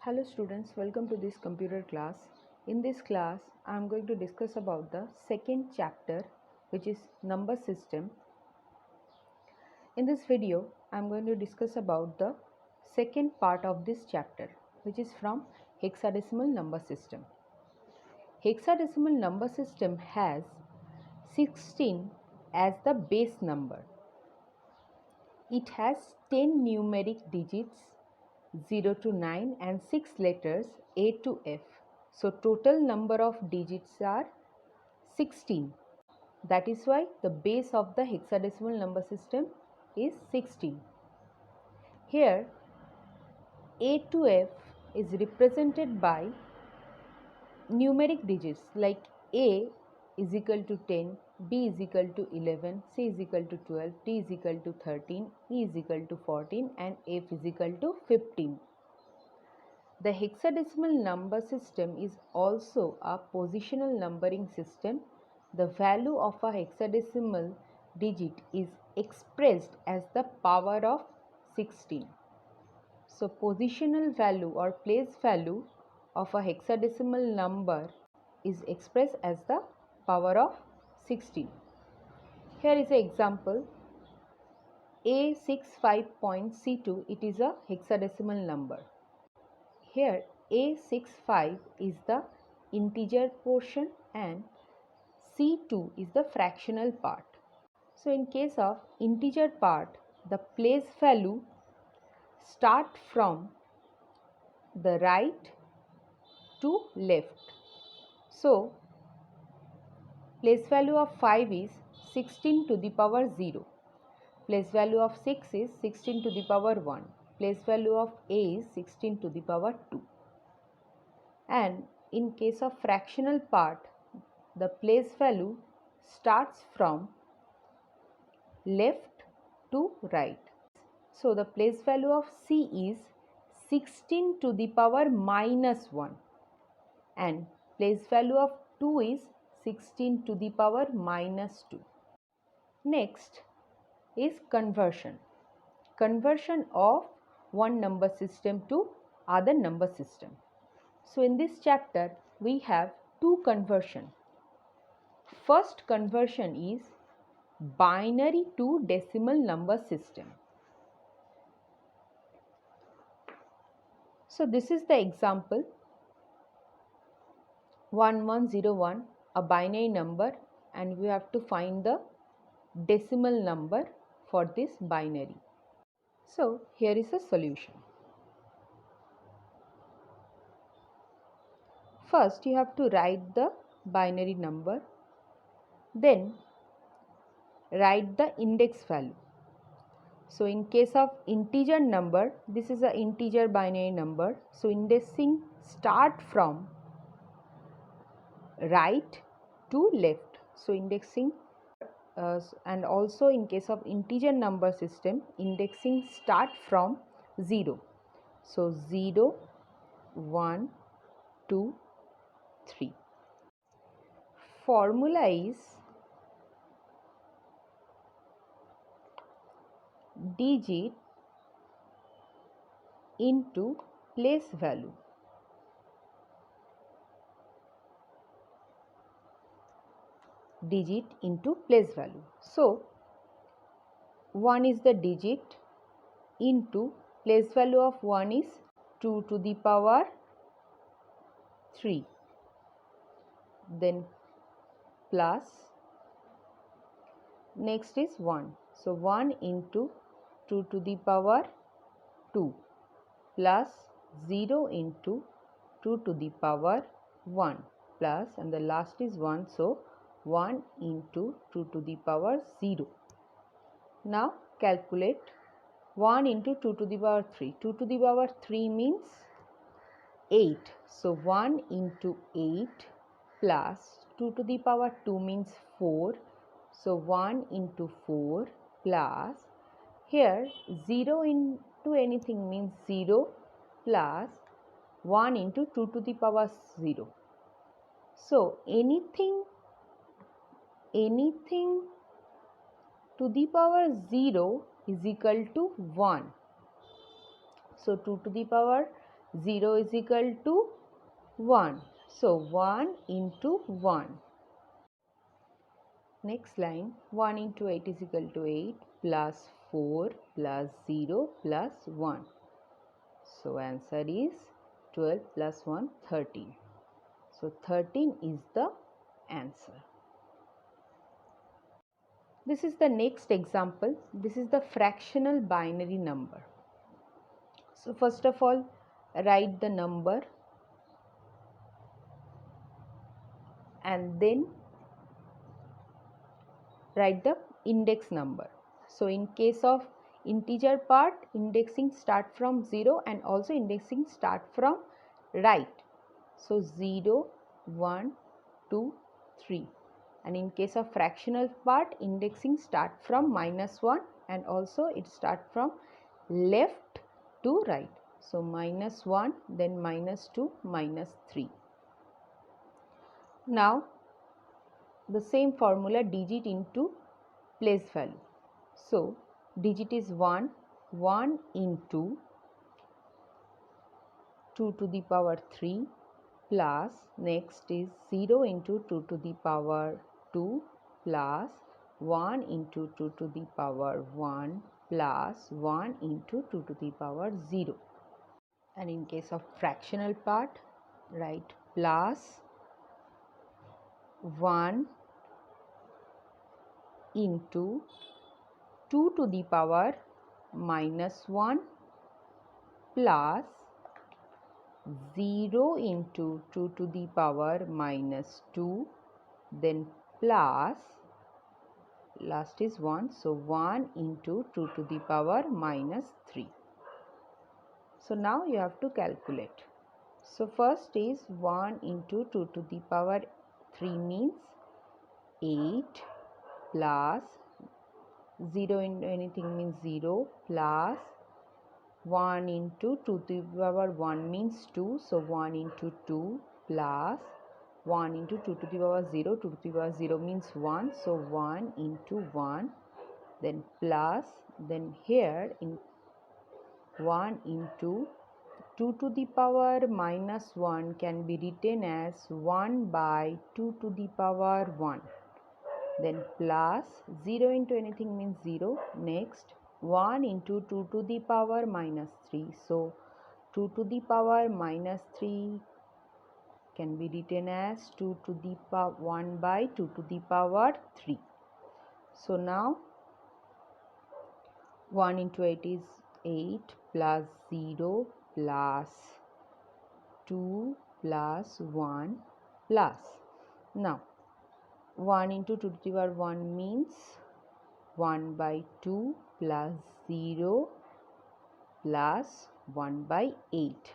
Hello students, welcome to this computer class. In this class, I am going to discuss about the second chapter, which is number system. In this video, I am going to discuss about the second part of this chapter, which is from hexadecimal number system. Hexadecimal number system has 16 as the base number. It has 10 numeric digits 0 to 9 and 6 letters A to F. So total number of digits are 16. That is why the base of the hexadecimal number system is 16. Here A to F is represented by numeric digits like A is equal to 10, B is equal to 11, C is equal to 12, D is equal to 13, E is equal to 14 and F is equal to 15. The hexadecimal number system is also a positional numbering system. The value of a hexadecimal digit is expressed as the power of 16. So, positional value or place value of a hexadecimal number is expressed as the power of 16. Here is an example. A65.C2, it is a hexadecimal number. Here A65 is the integer portion and C2 is the fractional part. So in case of integer part, the place value start from the right to left. So place value of 5 is 16 to the power 0. Place value of 6 is 16 to the power 1. Place value of A is 16 to the power 2. And in case of fractional part, the place value starts from left to right. So the place value of C is 16 to the power minus 1 and place value of 2 is 16 to the power minus 2. Next is conversion. Conversion of one number system to other number system. So in this chapter we have two conversion. First conversion is binary to decimal number system. So this is the example 1101, a binary number, and we have to find the decimal number for this binary. So here is a solution. First you have to write the binary number, then write the index value. So in case of integer number, this is an integer binary number. So indexing start from right to left. So indexing and also in case of integer number system, indexing start from 0. So 0, 1, 2, 3. Formula is digit into place value. Digit into place value. So 1 is the digit into place value of 1 is 2 to the power 3. Then plus, next is 1. So 1 into 2 to the power 2 plus 0 into 2 to the power 1 plus, and the last is 1. So 1 into 2 to the power 0. Now calculate 1 into 2 to the power 3. 2 to the power 3 means 8. So 1 into 8 plus 2 to the power 2 means 4. So 1 into 4 plus, here 0 into anything means 0 plus 1 into 2 to the power 0. So anything to the power 0 is equal to 1. So 2 to the power 0 is equal to 1. So 1 into 1. Next line, 1 into 8 is equal to 8 plus 4 plus 0 plus 1. So answer is 12 plus 1, 13. So 13 is the answer. This is the next example. This is the fractional binary number. So first of all, write the number and then write the index number. So in case of integer part, indexing start from 0 and also indexing start from right. So 0, 1, 2, 3. And in case of fractional part, indexing start from -1 and also it start from left to right. So -1, then -2, -3. Now the same formula, digit into place value. So digit is 1, 1 into 2 to the power 3 plus next is 0 into 2 to the power 2 plus 1 into 2 to the power 1 plus 1 into 2 to the power 0. And in case of fractional part, write plus 1 into 2 to the power -1 plus 0 into 2 to the power -2, then plus last is 1, so 1 into 2 to the power -3. So now you have to calculate. So first is 1 into 2 to the power 3 means 8 plus 0 into anything means 0 plus 1 into 2 to the power 1 means 2, so 1 into 2 plus 1 into 2 to the power 0, 2 to the power 0 means 1, so 1 into 1, then plus, then here in 1 into 2 to the power -1 can be written as 1 by 2 to the power 1, then plus 0 into anything means 0, next 1 into 2 to the power -3, so 2 to the power -3 can be written as 2 to the power 1 by 2 to the power 3. So now 1 into 8 is 8 plus 0 plus 2 plus 1 plus, now 1 into 2 to the power 1 means 1 by 2 plus 0 plus 1 by 8.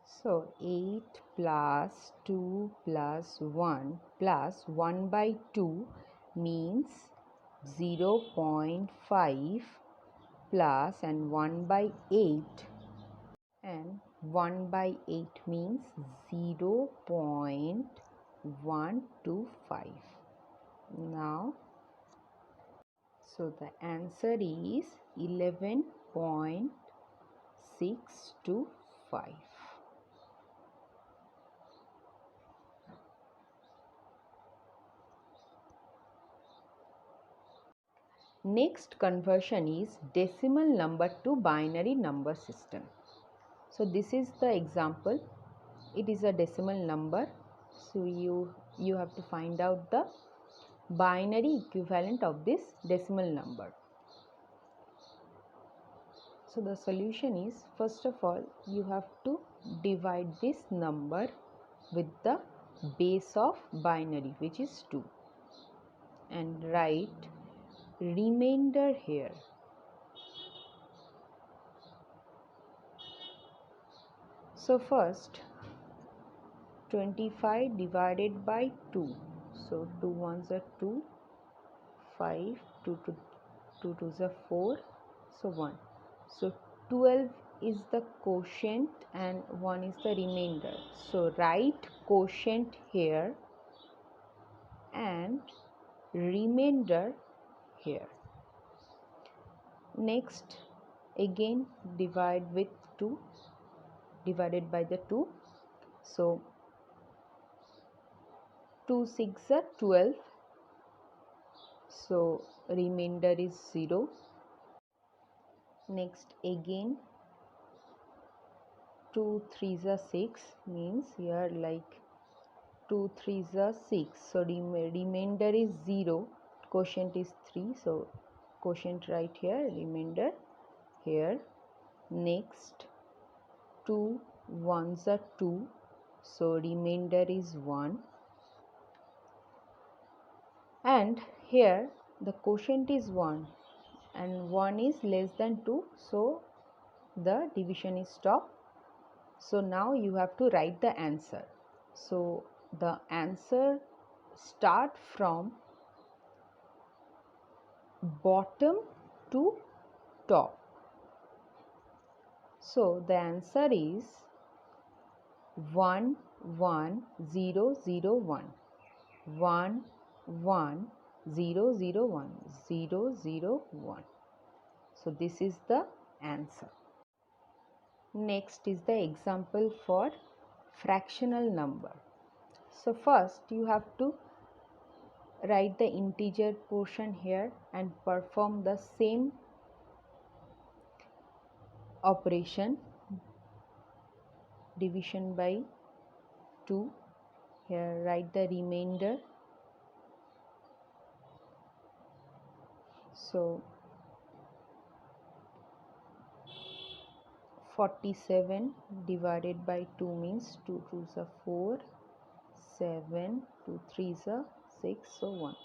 So 8 plus 2 plus 1 plus 1 by 2 means 0.5 plus and 1 by 8, and 1 by 8 means 0.125. Now, so the answer is 11.625. Next conversion is decimal number to binary number system. So this is the example. It is a decimal number. So you have to find out the binary equivalent of this decimal number. So the solution is, first of all, you have to divide this number with the base of binary, which is 2, and write remainder here. So first 25 divided by 2, so 2 ones are 2, 5, 2 twos are 4, so 1. So 12 is the quotient and 1 is the remainder. So write quotient here and remainder here. Next again divide with 2, divided by the 2. So 2 6 are 12. So remainder is 0. Next again 2 3s are 6, means here like 2 3s are 6. So remainder is 0. Quotient is 3. So quotient right here, remainder here. Next 2 1s are 2. So remainder is 1. And here the quotient is 1 and 1 is less than 2. So the division is stopped. So now you have to write the answer. So the answer start from bottom to top. So the answer is 1 1 0 0 1 1 1 0 0 1 0 0 1. So this is the answer. Next is the example for fractional number. So first you have to write the integer portion here and perform the same operation, division by 2. Here write the remainder. So 47 divided by 2 means 2 2s are 4, 7, 2 3s are 6, so 1.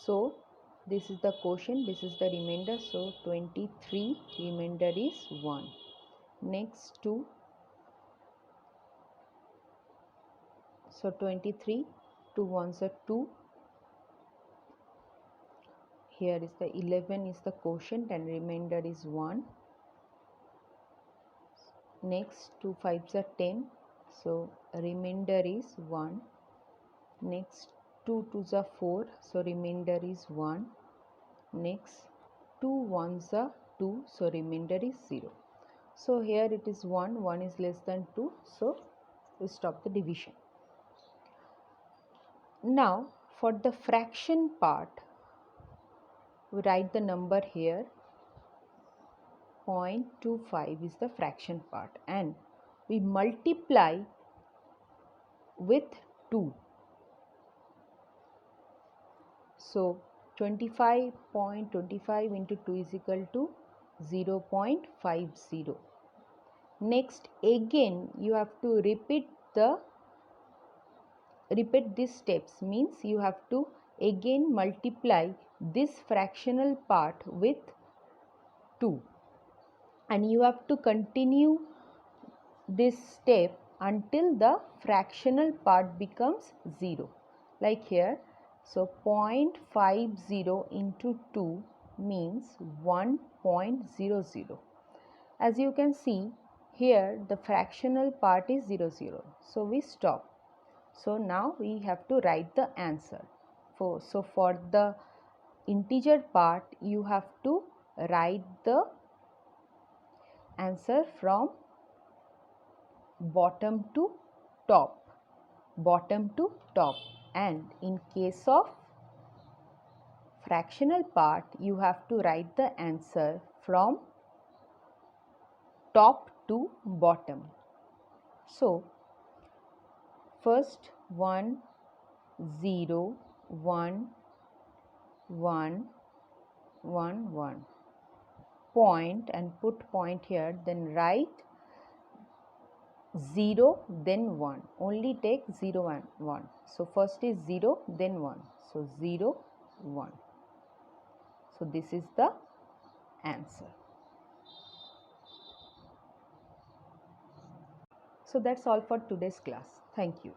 So this is the quotient, this is the remainder. So 23, remainder is 1. Next 2. So 23, 2 1s are 2. Here is the 11 is the quotient and remainder is 1. Next 2 5s are 10. So remainder is 1. Next 2 2s are 4. So remainder is 1. Next 2 1s are 2. So remainder is 0. So here it is 1. 1 is less than 2. So we stop the division. Now for the fraction part, we write the number here. 0.25 is the fraction part and we multiply with 2. So 25.25 into 2 is equal to 0.50. Next again you have to repeat these steps, means you have to again multiply this fractional part with 2 and you have to continue this step until the fractional part becomes 0, like here. So 0.50 into 2 means 1.00. As you can see here the fractional part is 0 0, so we stop. So now we have to write the answer. So for the integer part you have to write the answer from bottom to top, and in case of fractional part you have to write the answer from top to bottom. So first 1 0 1 1 1 1 point and put point here, then write 0 then 1, only take 0 and 1. So first is 0 then 1, so 0 1. So this is the answer. So that's all for today's class. Thank you.